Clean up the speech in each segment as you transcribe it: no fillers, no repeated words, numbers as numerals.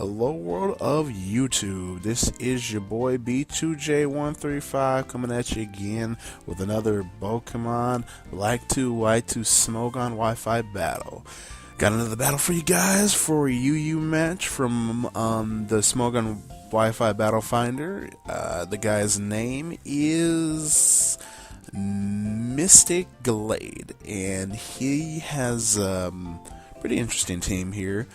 Hello world of YouTube, this is your boy B2J135 coming at you again with another Pokemon Like 2 Y2 Smogon Wi-Fi battle. Got another battle for you guys for a UU match from the Smogon Wi-Fi Battle Finder. The guy's name is MysticGallade, and he has pretty interesting team here.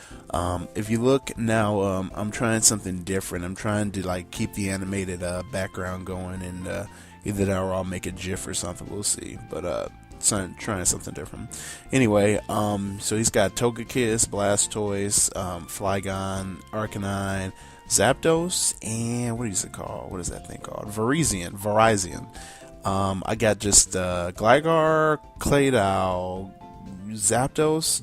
If you look now, I'm trying something different. I'm trying to like keep the animated background going, and either that or I'll make a GIF or something. We'll see. But trying something different. Anyway, so he's got Togekiss, Blastoise, Flygon, Arcanine, Zapdos, and what is it called? What is that thing called? Virizion. I got just Gligar, Claydol, Zapdos,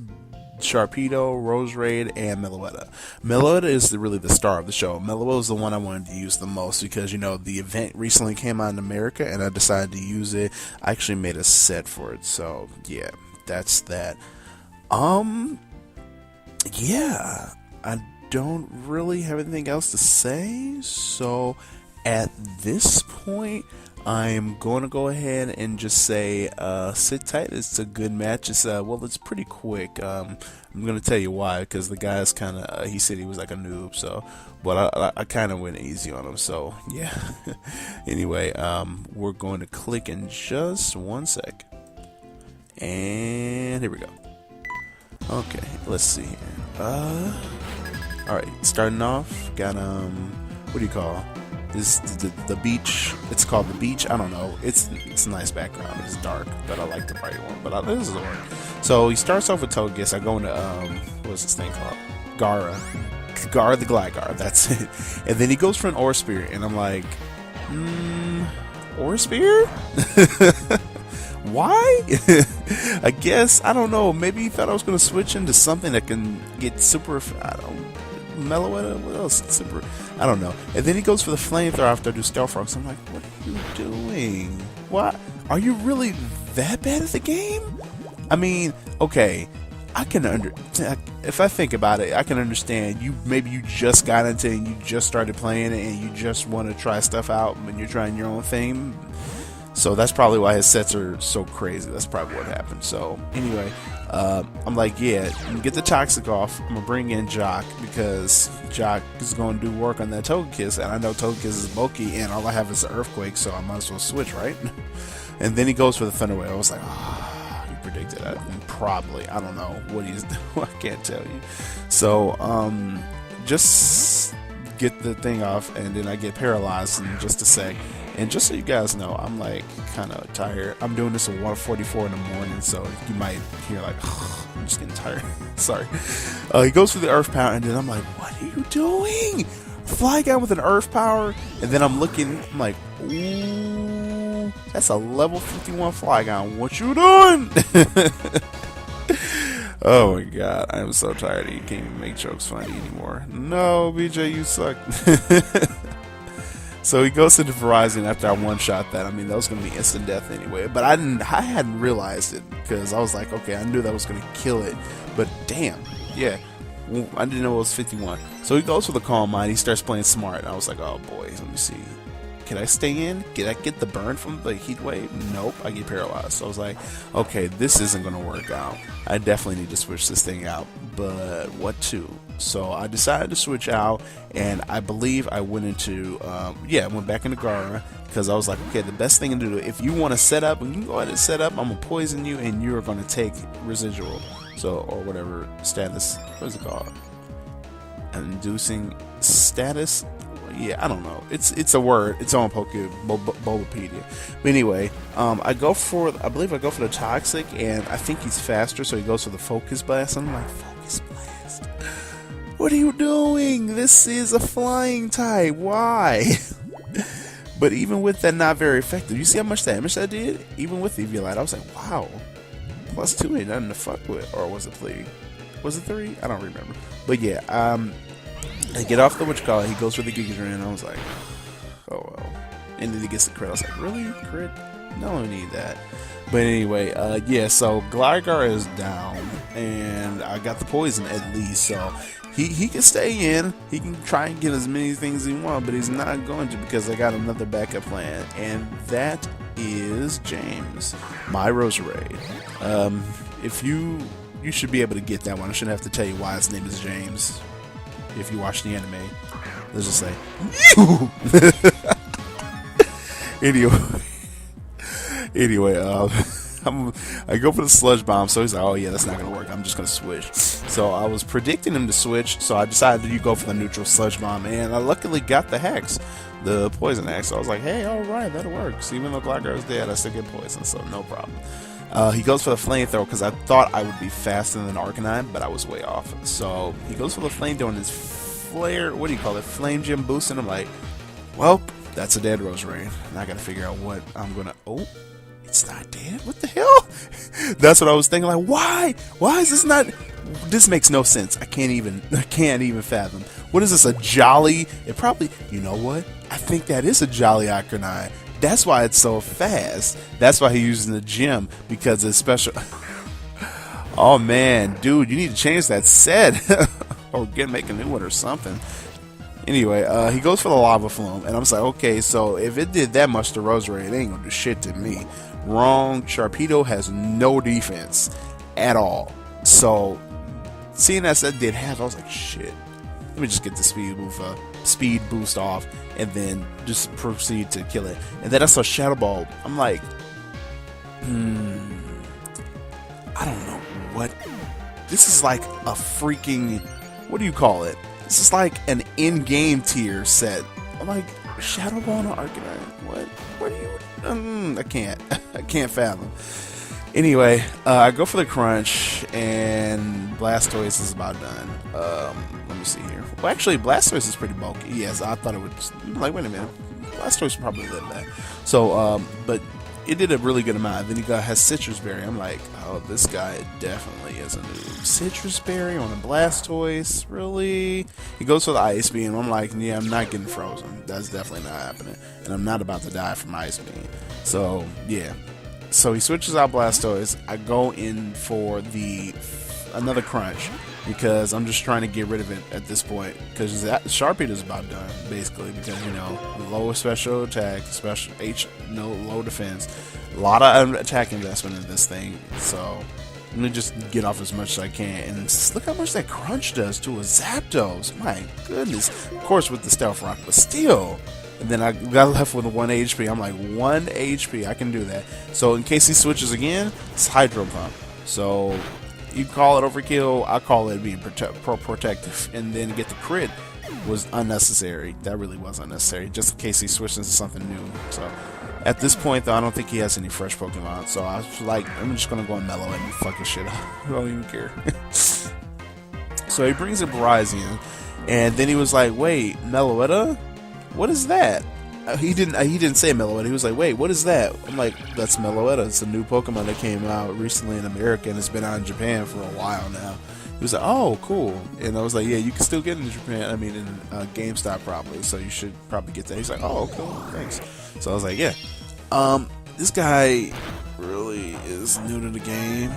Sharpedo, Roserade, and Meloetta. Meloetta is really the star of the show. Meloetta is the one I wanted to use the most because, you know, the event recently came out in America and I decided to use it. I actually made a set for it, so yeah, that's that. Yeah, I don't really have anything else to say, so at this point I'm going to go ahead and just say sit tight. It's a good match. It's it's pretty quick. I'm going to tell you why, because the guy's kind of he said he was like a noob, so but I kind of went easy on him, so yeah. Anyway, we're going to click in just one sec, and here we go. Okay, let's see here. Alright, starting off, got what do you call this, the beach? It's called the beach. I don't know. It's a nice background. It's dark, but I like the bright one. But this is the one. So he starts off with Togekiss. I go into what's this thing called? Gara the Gligar. That's it. And then he goes for an Aura Spear, and I'm like, Aura Spear? Why? I guess, I don't know. Maybe he thought I was gonna switch into something that can get super. I don't. Meloetta, what else? Super, I don't know. And then he goes for the flamethrower after I do Stealth Rocks. I'm like, what are you doing? What? Are you really that bad at the game? I mean, okay, I can if I think about it, I can understand maybe you just got into it and you just started playing it and you just want to try stuff out and you're trying your own thing. So that's probably why his sets are so crazy. That's probably what happened. So anyway, I'm like, yeah, get the Toxic off. I'm gonna bring in Jock because Jock is gonna do work on that Togekiss, and I know Togekiss is bulky, and all I have is an Earthquake, so I might as well switch, right? And then he goes for the Thunder Wave. I was like, he predicted that. Probably, I don't know what he's doing. I can't tell you. So just get the thing off, and then I get paralyzed in just a sec. And just so you guys know, I'm like kind of tired. I'm doing this at 1:44 in the morning, so you might hear like, I'm just getting tired. Sorry. He goes for the Earth Power, and then I'm like, what are you doing? Flygon with an Earth Power, and then I'm looking, I'm like, ooh, that's a level 51 Flygon. What you doing? Oh my god, I am so tired. You can't even make jokes funny anymore. No, BJ, you suck. So he goes into Virizion after I one-shot that. I mean, that was going to be instant death anyway. But I hadn't realized it because I was like, okay, I knew that was going to kill it. But damn, yeah, I didn't know it was 51. So he goes for the Calm Mind. He starts playing smart. And I was like, oh boy, let me see. Can I stay in? Can I get the burn from the heat wave? Nope, I get paralyzed. So I was like, okay, this isn't going to work out. I definitely need to switch this thing out. But what to? So I decided to switch out, and I believe I went into, I went back into Gara, because I was like, okay, the best thing to do, if you want to set up, and you can go ahead and set up, I'm going to poison you, and you're going to take residual, so, or whatever status, what is it called? Inducing status? Yeah, I don't know. It's a word. It's on Bulbapedia. But anyway, I believe I go for the Toxic, and I think he's faster, so he goes for the Focus Blast. I'm like, Focus Blast? What are you doing? This is a flying type. Why? But even with that, not very effective. You see how much damage that did? Even with the Eviolite, I was like, wow. +2 ain't nothing to fuck with. Or was it 3? Was it 3? I don't remember. But yeah, I get off the whatchamacallit, he goes for the Giga Drain, and I was like, oh well. And then he gets the crit. I was like, really? Crit? No, I don't need that. But anyway, yeah, so Gligar is down, and I got the poison at least, so he can stay in. He can try and get as many things as he wants, but he's not going to because I got another backup plan, and that is James, my Roserade. If you should be able to get that one. I shouldn't have to tell you why his name is James. If you watch the anime, let's just say. Anyway, I go for the sludge bomb, so he's like, oh yeah, that's not gonna work, I'm just gonna switch. So I was predicting him to switch, so I decided to go for the neutral sludge bomb, and I luckily got the hex, the poison hex. So I was like, hey, alright, that works. Even though Black Girl's dead, I still get poison, so no problem. He goes for the flamethrower because I thought I would be faster than Arcanine, but I was way off. So he goes for the flamethrower and his flare, what do you call it, flame gem boost, and I'm like, well, that's a dead Roserade. Now I gotta figure out what I'm gonna, oh, it's not dead? What the hell? That's what I was thinking, like, why? Why is this not, this makes no sense. I can't even fathom. What is this, a Jolly? It probably, you know what? I think that is a Jolly Arcanine. That's why it's so fast. That's why he's using the gem, because it's special. Oh man, dude, you need to change that set. Or make a new one or something. Anyway, he goes for the lava flume, and I'm just like, okay, so if it did that much to Roserade, it ain't gonna do shit to me. Wrong. Sharpedo has no defense at all. So, seeing that set did half, I was like, shit. Let me just get the speed boost off, and then just proceed to kill it. And then I saw Shadow Ball. I'm like, I don't know what. This is like a freaking, what do you call it? This is like an in-game tier set. I'm like, Shadow Ball and Arcanine. What do you? I can't fathom. Anyway, I go for the crunch, and Blastoise is about done. Let me see here. Well, actually, Blastoise is pretty bulky. Yes, I thought it would. Like, wait a minute, Blastoise would probably live that. So, but it did a really good amount. Then he has Citrus Berry. I'm like, oh, this guy definitely is a noob. Citrus Berry on a Blastoise, really? He goes for the Ice Beam. I'm like, yeah, I'm not getting frozen. That's definitely not happening, and I'm not about to die from Ice Beam. So yeah. So he switches out Blastoise. I go in for another crunch because I'm just trying to get rid of it at this point, because Sharpedo is about done basically, because you know, low special attack, low defense, a lot of attack investment in this thing. So let me just get off as much as I can, and look how much that crunch does to a Zapdos. My goodness, of course with the Stealth Rock, but still. And then I got left with 1 HP. I'm like, 1 HP, I can do that. So in case he switches again, it's Hydro Pump. So you call it overkill, I call it being protective. And then get the crit was unnecessary. That really was unnecessary, just in case he switches into something new. So at this point, though, I don't think he has any fresh Pokemon. So I was like, I'm just going to go and Meloetta and fucking shit up. I don't even care. So he brings up Brazian, and then he was like, wait, Meloetta? What is that? He didn't say Meloetta. He was like, wait, what is that? I'm like, that's Meloetta. It's a new Pokemon that came out recently in America, and it's been out in Japan for a while now. He was like, oh, cool. And I was like, yeah, you can still get it in Japan. I mean, in GameStop probably, so you should probably get that. He's like, oh, cool, thanks. So I was like, yeah. This guy really is new to the game.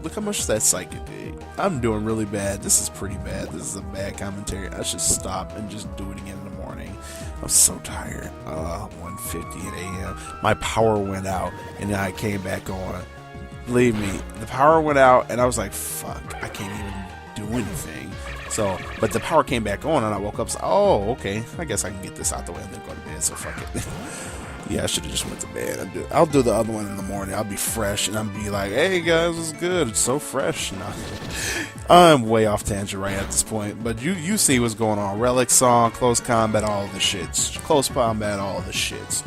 Look how much that Psychic did. I'm doing really bad. This is pretty bad. This is a bad commentary. I should stop and just do it again in the morning. I'm so tired. 1:50 a.m. My power went out, and then I came back on. Believe me, the power went out, and I was like, fuck, I can't even do anything. So, but the power came back on, and I woke up, so, oh, okay, I guess I can get this out the way and then go to bed, so fuck it. Yeah, I should have just went to bed. I'll do the other one in the morning. I'll be fresh, and I'll be like, hey guys, it's good. It's so fresh. No. I'm way off tangent right at this point, but you see what's going on. Relic Song, Close Combat, all the shits. Close Combat, all the shits.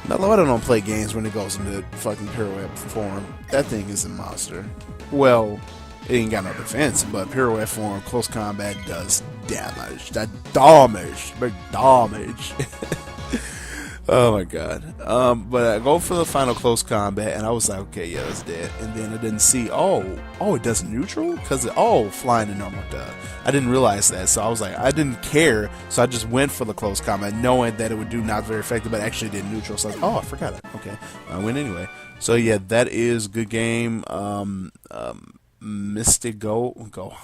Meloetta don't play games when it goes into fucking Pirouette form. That thing is a monster. Well, it ain't got no defense, but Pirouette form, Close Combat does damage. That damage. Big damage. Oh my god. But I go for the final Close Combat, and I was like, okay, yeah, it's dead. And then I didn't see, oh, it does neutral? Because, flying to normal does. I didn't realize that, so I was like, I didn't care, so I just went for the Close Combat, knowing that it would do not very effective, but actually did neutral. So I was like, oh, I forgot it. Okay, I win anyway. So yeah, that is good game. MysticGallade.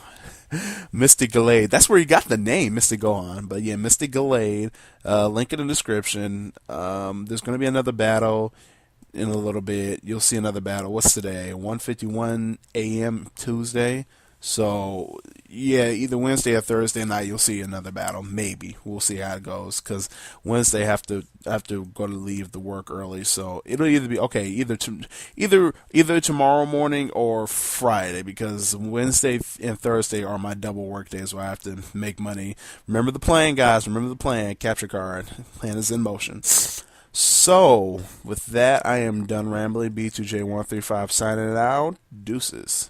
MysticGallade. That's where you got the name, Mystic Gohan. But yeah, MysticGallade. Link in the description. There's going to be another battle in a little bit. You'll see another battle. What's today? 1:51 a.m. Tuesday. So yeah, either Wednesday or Thursday night you'll see another battle. Maybe we'll see how it goes. Cause Wednesday have to go to leave the work early. So it'll either be okay, either tomorrow morning or Friday. Because Wednesday and Thursday are my double work days where I have to make money. Remember the plan, guys. Remember the plan. Capture card. Plan is in motion. So, with that, I am done rambling. B2J135 signing it out. Deuces.